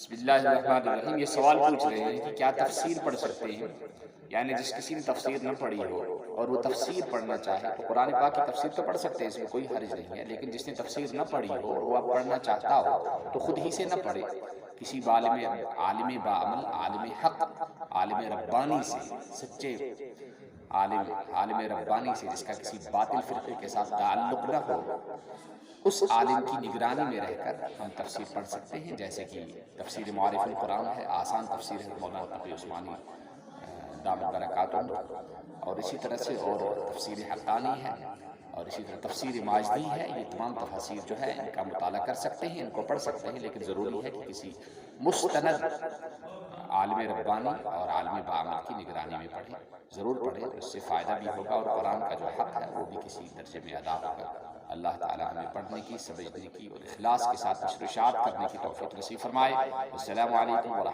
بسم اللہ الرحمن الرحیم. یہ سوال پوچھ رہے ہیں کہ کیا تفسیر پڑھ سکتے ہیں؟ یعنی جس کسی نے تفسیر نہ پڑھی ہو اور وہ تفسیر پڑھنا چاہے تو قرآن پاک کی تفسیر تو پڑھ سکتے ہیں، اس میں کوئی حرج نہیں ہے. لیکن جس نے تفسیر نہ پڑھی ہو اور وہ اب پڑھنا چاہتا ہو تو خود ہی سے نہ پڑھے، کسی عالم باعمل، عالم حق، عالم ربانی سے، سچے عالم ربانی سے جس کا کسی باطل فرقے کے ساتھ تعلق نہ ہو، اس عالم کی نگرانی میں رہ کر ہم تفسیر پڑھ سکتے ہیں. جیسے کہ تفسیر معارف القرآن ہے، آسان تفسیر ہے مولانا تقی عثمانی دامت برکاتہم، اور اسی طرح سے اور تفسیر حقانی ہے، اور اسی طرح تفسیر ماجدی ہے. یہ تمام تفاسیر جو ہے ان کا مطالعہ کر سکتے ہیں، ان کو پڑھ سکتے ہیں، لیکن ضروری ہے کہ کسی مستند عالم ربانی اور عالم باعمل کی نگرانی میں پڑھیں. ضرور پڑھیں، اس سے فائدہ بھی ہوگا اور قرآن کا جو حق ہے وہ بھی کسی درجے میں ادا ہوگا. اللہ تعالیٰ ہمیں پڑھنے کی، سمجھنے کی اور اخلاص کے ساتھ نشر و اشاعت کرنے کی توفیق نصیب فرمائے. السلام علیکم ورحمۃ اللہ.